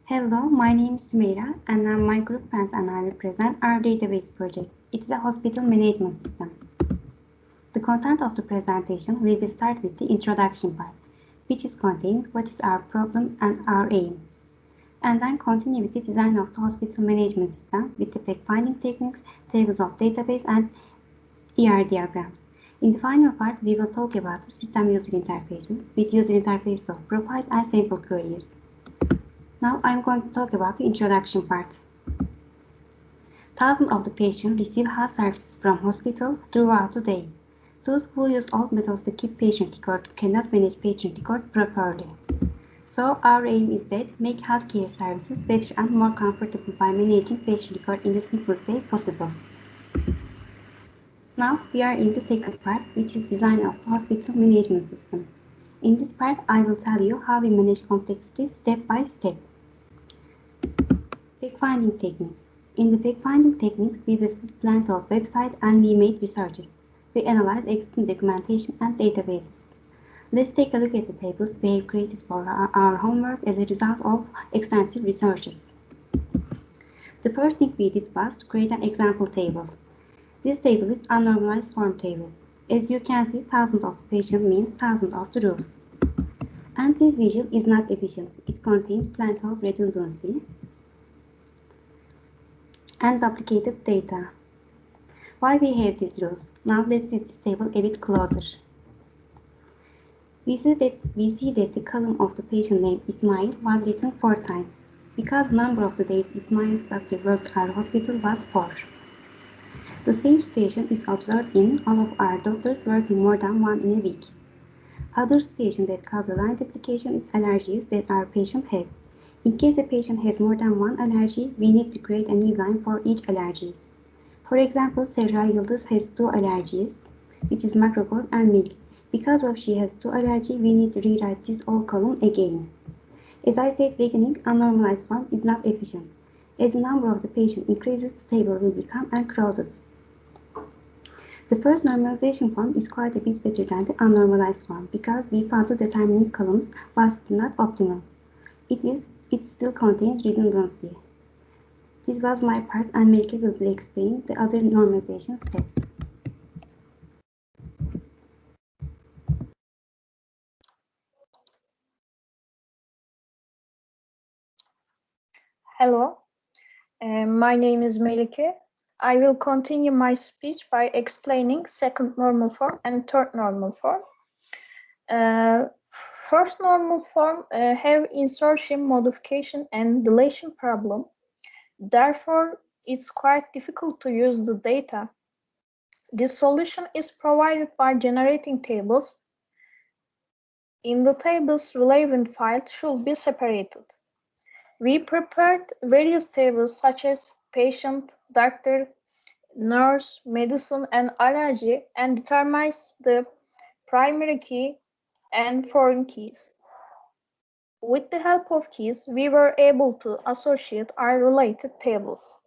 Hello, my name is Sümeyra and I'm my group friends and I will present our database project. It's a hospital management system. The content of the presentation we will start with the introduction part, which is contains what is our problem and our aim. And then continue with the design of the hospital management system with the fact-finding techniques, tables of database and ER diagrams. In the final part, we will talk about the system user interfaces with user interfaces of profiles and sample queries. Now I'm going to talk about the introduction part. Thousands of the patients receive health services from hospital throughout the day. Those who use old methods to keep patient record cannot manage patient record properly. So our aim is that make healthcare services better and more comfortable by managing patient record in the simplest way possible. Now we are in the second part, which is design of the hospital management system. In this part, I will tell you how we manage complexity step by step. Fact-finding techniques. In the fact-finding techniques, we visited plenty of websites and we made researches. We analyzed existing documentation and databases. Let's take a look at the tables we have created for our homework as a result of extensive researches. The first thing we did was to create an example table. This table is a normalized form table. As you can see, thousands of patients means thousands of the rows. And this visual is not efficient. It contains plenty of redundancy and duplicated data. Why we have these rows? Now let's see this table a bit closer. We see that the column of the patient name Ismail was written 4 times, because the number of the days Ismail's doctor worked at our hospital was 4. The same situation is observed in all of our doctors working more than 1 in a week. Other situation that cause a line duplication is allergies that our patient have. In case a patient has more than 1 allergy, we need to create a new line for each allergies. For example, Serra Yıldız has 2 allergies, which is macrocode and milk. Because of she has 2 allergies, we need to rewrite this whole column again. As I said beginning, a normalized form is not efficient. As the number of the patient increases, the table will become uncrowded. The first normalization form is quite a bit better than the unnormalized form because we found the determining columns was still not optimal. It still contains redundancy. This was my part and Melike will explain the other normalization steps. Hello, my name is Melike. I will continue my speech by explaining second normal form and third normal form. First normal form have insertion, modification, and deletion problem. Therefore, it's quite difficult to use the data. This solution is provided by generating tables. In the tables, relevant files should be separated. We prepared various tables such as patient, doctor, nurse, medicine, and allergy, and determines the primary key and foreign keys. With the help of keys, we were able to associate our related tables.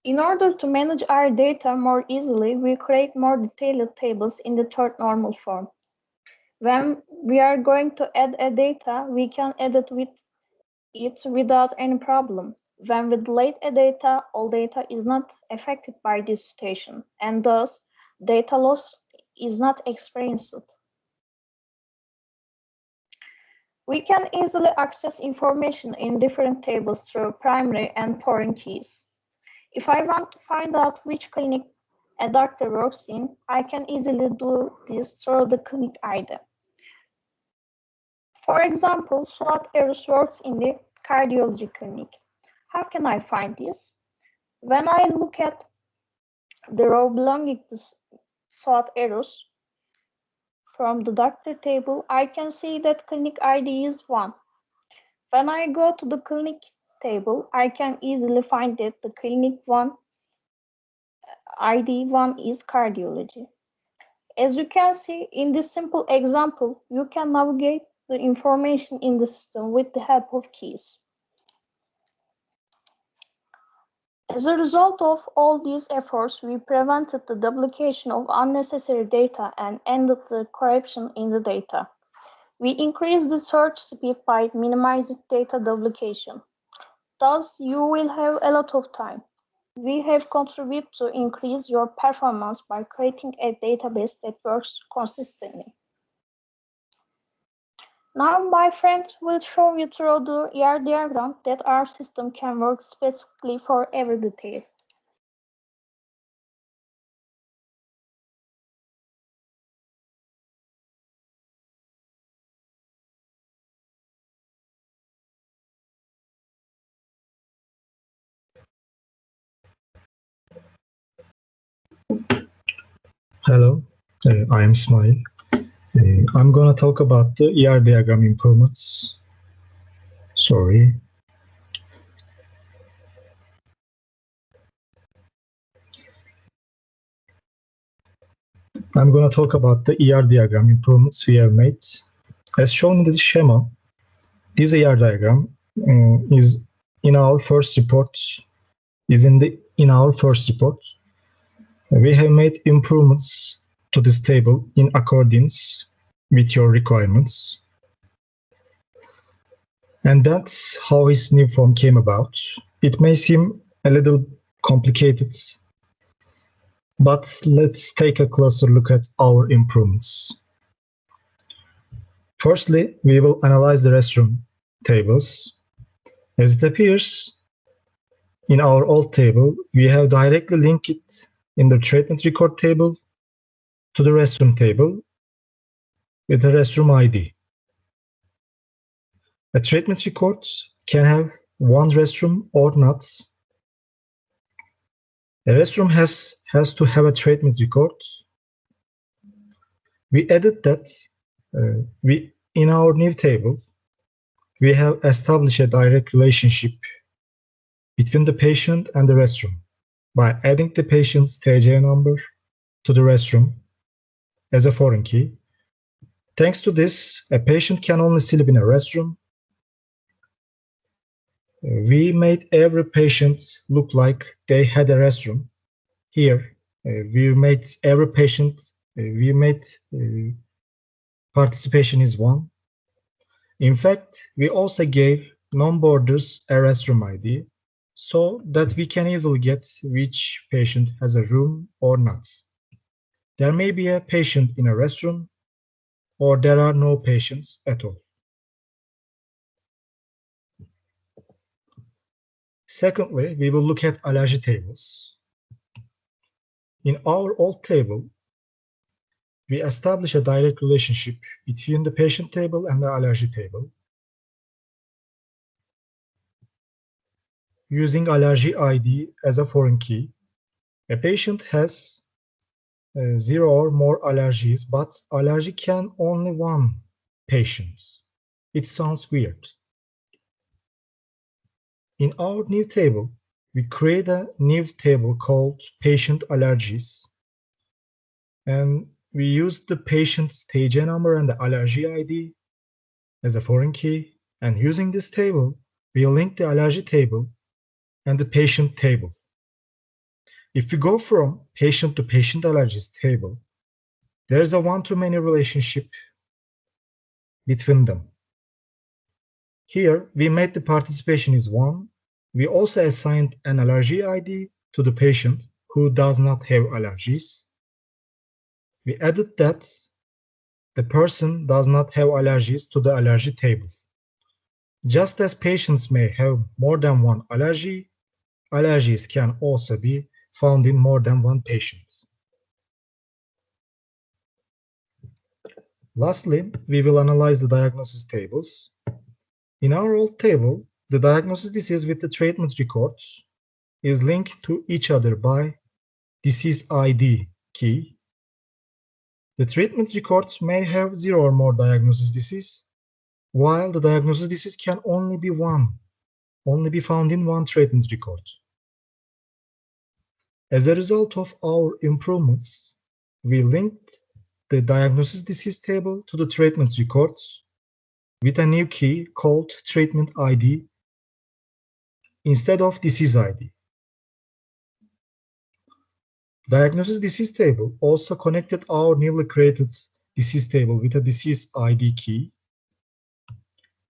In order to manage our data more easily, we create more detailed tables in the third normal form. When we are going to add a data, we can add it without any problem. When we delete a data, all data is not affected by this station, and thus data loss is not experienced. We can easily access information in different tables through primary and foreign keys. If I want to find out which clinic a doctor works in, I can easily do this through the clinic ID. For example, Suat Erus works in the cardiology clinic. How can I find this? When I look at the row belonging to Suat Erus from the doctor table, I can see that clinic ID is 1. When I go to the clinic table, I can easily find that the clinic 1 ID 1 is cardiology. As you can see in this simple example, you can navigate the information in the system with the help of keys. As a result of all these efforts, we prevented the duplication of unnecessary data and ended the corruption in the data. We increased the search speed by minimizing data duplication. Thus, you will have a lot of time. We have contributed to increase your performance by creating a database that works consistently. Now my friends will show you through the ER diagram that our system can work specifically for every detail. Hello, I am Smile. I'm going to talk about the ER diagram improvements. Sorry. I'm going to talk about the ER diagram improvements we have made. As shown in the schema, this ER diagram is in our first report. In our first report. We have made improvements to this table in accordance with your requirements. And that's how his new form came about. It may seem a little complicated, but let's take a closer look at our improvements. Firstly, we will analyze the restroom tables. As it appears in our old table, we have directly linked it in the treatment record table to the restroom table with the restroom ID. A treatment record can have one restroom or not. A restroom has to have a treatment record. We added that in our new table, we have established a direct relationship between the patient and the restroom by adding the patient's TJ number to the restroom as a foreign key. Thanks to this, a patient can only sleep in a restroom. We made every patient look like they had a restroom. Here, we made every patient, participation is 1. In fact, we also gave non-boarders a restroom ID so that we can easily get which patient has a room or not. There may be a patient in a restroom or there are no patients at all. Secondly, we will look at allergy tables. In our old table, we establish a direct relationship between the patient table and the allergy table using allergy ID as a foreign key. A patient has 0 or more allergies, but allergy can only one patient. It sounds weird. In our new table, we create a new table called patient allergies, and we use the patient's TJ number and the allergy ID as a foreign key, and using this table, we link the allergy table and the patient table. If we go from patient to patient allergies table, there is a one-to-many relationship between them. Here, we made the participation is 1. We also assigned an allergy ID to the patient who does not have allergies. We added that the person does not have allergies to the allergy table. Just as patients may have more than one allergy, allergies can also be found in more than one patient. Lastly, we will analyze the diagnosis tables. In our old table, the diagnosis disease with the treatment records is linked to each other by disease ID key. The treatment records may have 0 or more diagnosis disease, while the diagnosis disease can only be found in one treatment record. As a result of our improvements, we linked the diagnosis disease table to the treatment records with a new key called treatment ID instead of disease ID. Diagnosis disease table also connected our newly created disease table with a disease ID key.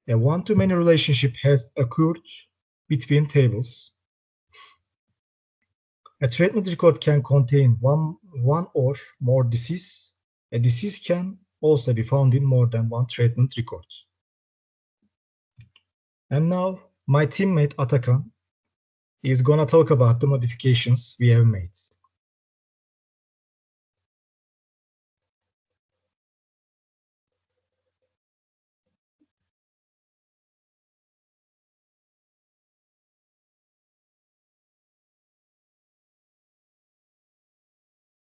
A one-to-many relationship has occurred between tables. A treatment record can contain one or more disease. A disease can also be found in more than one treatment record. And now my teammate Atakan is gonna talk about the modifications we have made.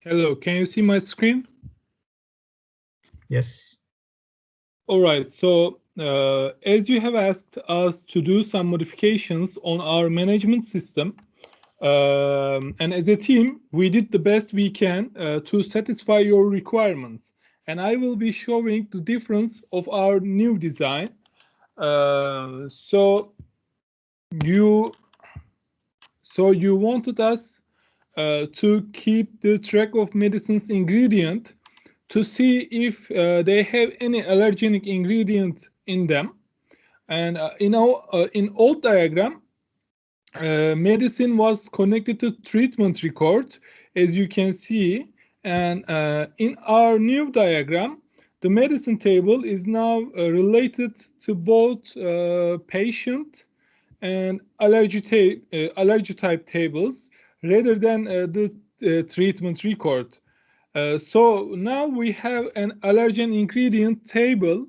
Hello, can you see my screen? Yes. All right, so as you have asked us to do some modifications on our management system, and as a team, we did the best we can to satisfy your requirements. And I will be showing the difference of our new design. So you wanted us to keep the track of medicine's ingredient to see if they have any allergenic ingredient in them. And in old diagram, medicine was connected to treatment record, as you can see. And in our new diagram, the medicine table is now related to both patient and allergy type tables rather than the treatment record. So now we have an allergen ingredient table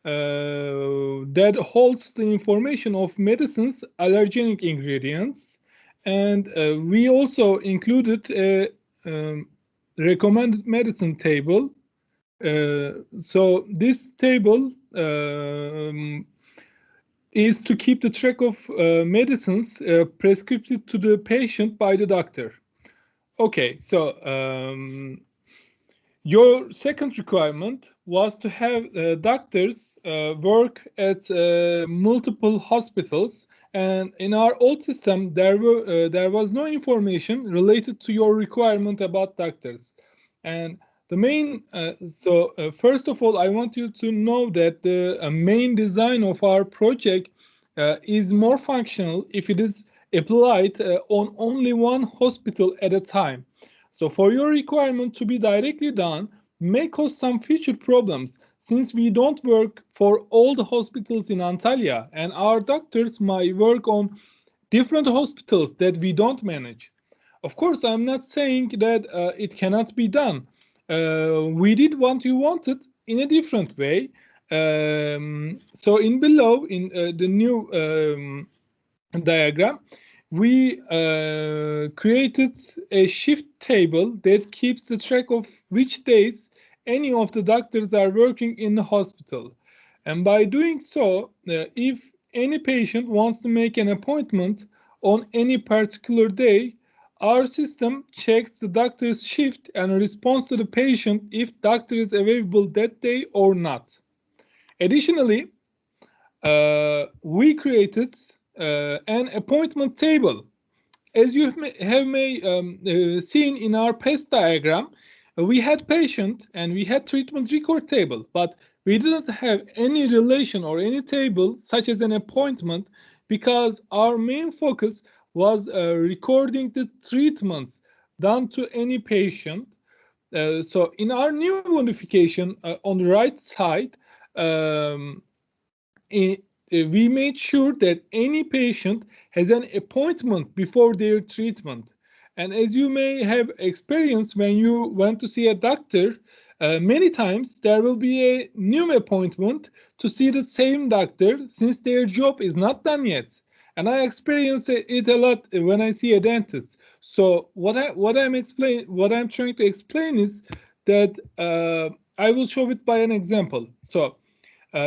that holds the information of medicine's allergenic ingredients, and we also included a recommended medicine table. So this table is to keep the track of medicines prescribed to the patient by the doctor. Okay, so your second requirement was to have doctors work at multiple hospitals, and in our old system there was no information related to your requirement about doctors. And the main first of all, I want you to know that the main design of our project is more functional if it is applied on only one hospital at a time. So for your requirement to be directly done may cause some future problems, since we don't work for all the hospitals in Antalya, and our doctors might work on different hospitals that we don't manage. Of course, I'm not saying that it cannot be done. We did what you wanted in a different way. So in below, in the new diagram, we created a shift table that keeps the track of which days any of the doctors are working in the hospital. And by doing so, if any patient wants to make an appointment on any particular day, our system checks the doctor's shift and responds to the patient if doctor is available that day or not. Additionally, we created an appointment table. As you may seen in our past diagram, we had patient and we had treatment record table, but we didn't have any relation or any table such as an appointment, because our main focus was recording the treatments done to any patient. So in our new modification on the right side, we made sure that any patient has an appointment before their treatment. And as you may have experienced when you went to see a doctor, many times there will be a new appointment to see the same doctor since their job is not done yet. And I experience it a lot when I see a dentist. So what I'm trying to explain is that I will show it by an example. So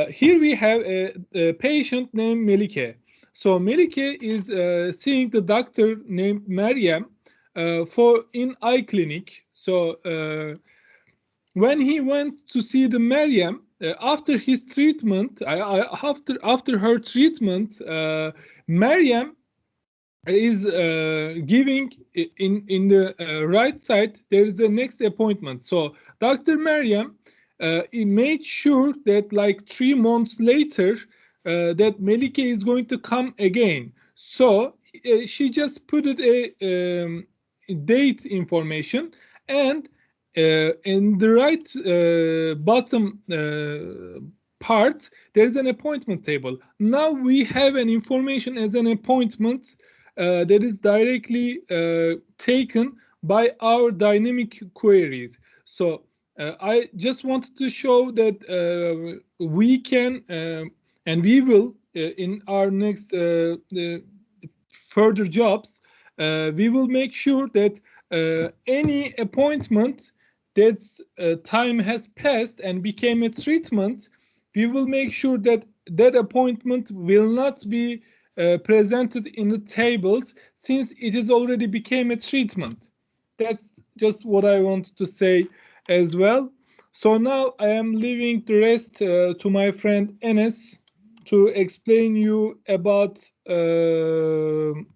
here we have a patient named Melike. So Melike is seeing the doctor named Meryem for in eye clinic. So when he went to see the Meryem, after his treatment, after her treatment, Meryem is giving in the right side. There is a next appointment. So Dr. Maryam he made sure that like 3 months later that Melike is going to come again. So she just put it a date information, and in the right bottom part there is an appointment table. Now we have an information as an appointment that is directly taken by our dynamic queries. So I just wanted to show that we can and we will in our next further jobs, we will make sure that any appointment that's time has passed and became a treatment, we will make sure that that appointment will not be presented in the tables since it is already became a treatment. That's just what I wanted to say as well. So now I am leaving the rest to my friend Enes to explain you about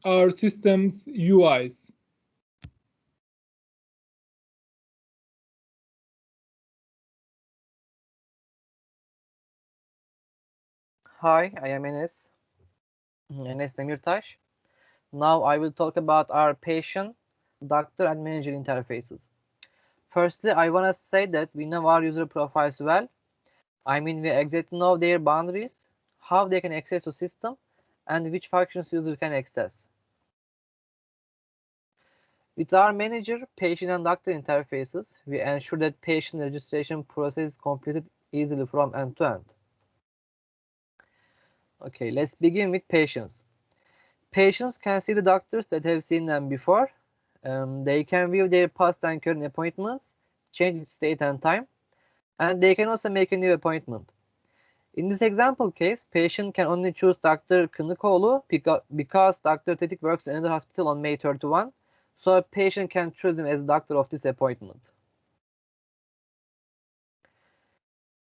our system's UIs. Hi, I am Enes Demirtaş. Now I will talk about our patient, doctor, and manager interfaces. Firstly, I want to say that we know our user profiles well. I mean, we exactly know their boundaries, how they can access the system, and which functions user can access. With our manager, patient, and doctor interfaces, we ensure that patient registration process is completed easily from end to end. Okay, let's begin with patients. Patients can see the doctors that have seen them before. They can view their past and current appointments, change its date and time, and they can also make a new appointment. In this example case, patient can only choose Dr. Kınıkoğlu because Dr. Tetik works in another hospital on May 31, so a patient can choose him as doctor of this appointment.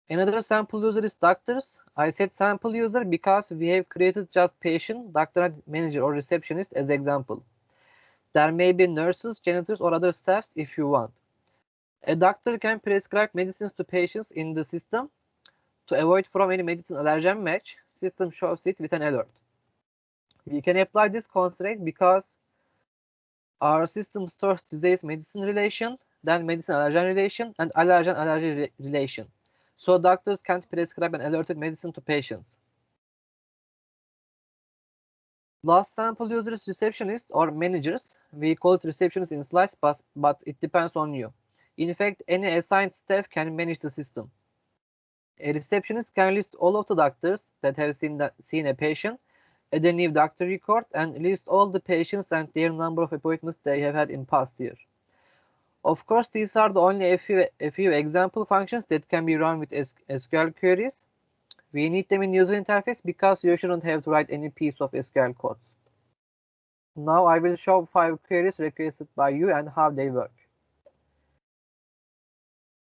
Another sample user is doctors. I said sample user because we have created just patient, doctor, and manager or receptionist as example. There may be nurses, janitors, or other staffs if you want. A doctor can prescribe medicines to patients in the system. To avoid from any medicine allergen match, system shows it with an alert. We can apply this constraint because our system stores disease medicine relation, then medicine allergen relation, and allergen allergy relation. So doctors can't prescribe an alerted medicine to patients. Last sample user is receptionist or managers. We call it receptionist in slice, but it depends on you. In fact, any assigned staff can manage the system. A receptionist can list all of the doctors that have seen a patient, add a new doctor record, and list all the patients and their number of appointments they have had in past year. Of course, these are the only a few example functions that can be run with SQL queries. We need them in user interface because you shouldn't have to write any piece of SQL codes. Now I will show 5 queries requested by you and how they work.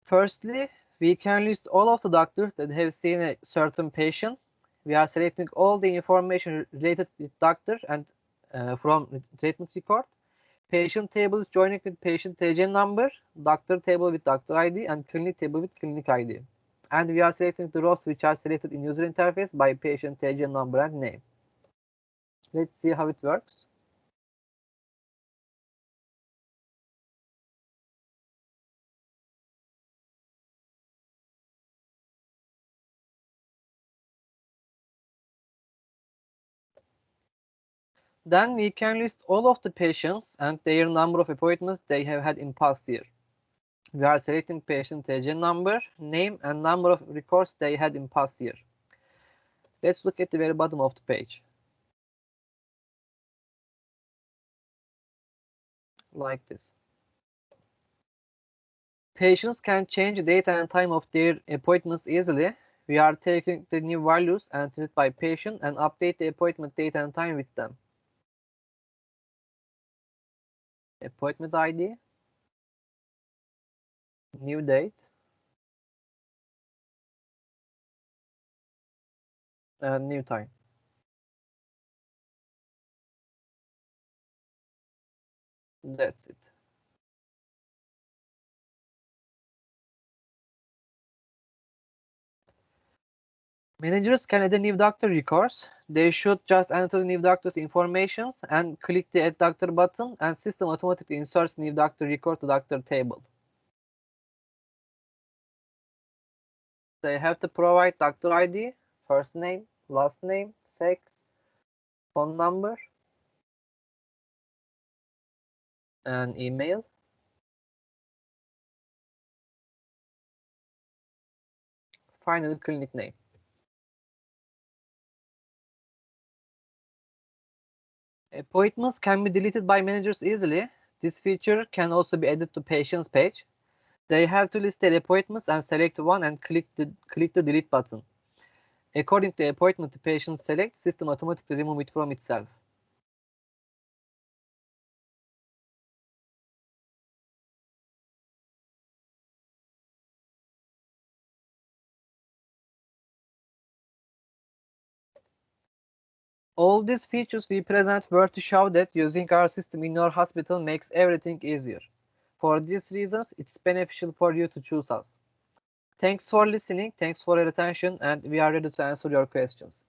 Firstly, we can list all of the doctors that have seen a certain patient. We are selecting all the information related with doctor and from treatment record. Patient table is joining with patient TG number, doctor table with doctor ID, and clinic table with clinic ID. And we are selecting the rows which are selected in user interface by patient TG number and name. Let's see how it works. Then we can list all of the patients and their number of appointments they have had in past year. We are selecting patient TG number, name, and number of records they had in past year. Let's look at the very bottom of the page. Like this. Patients can change the date and time of their appointments easily. We are taking the new values entered by patient and update the appointment date and time with them. Appointment ID, new date, and new time. That's it. Managers can add a new doctor records. They should just enter the new doctor's information and click the Add Doctor button, and system automatically inserts new doctor record to doctor table. They have to provide doctor ID, first name, last name, sex, phone number, and email. Finally, clinic name. Appointments can be deleted by managers easily. This feature can also be added to patient's page. They have to list their appointments and select one and click the delete button. According to the appointment the patient select, system automatically remove it from itself. All these features we present were to show that using our system in your hospital makes everything easier. For these reasons, it's beneficial for you to choose us. Thanks for listening, thanks for your attention, and we are ready to answer your questions.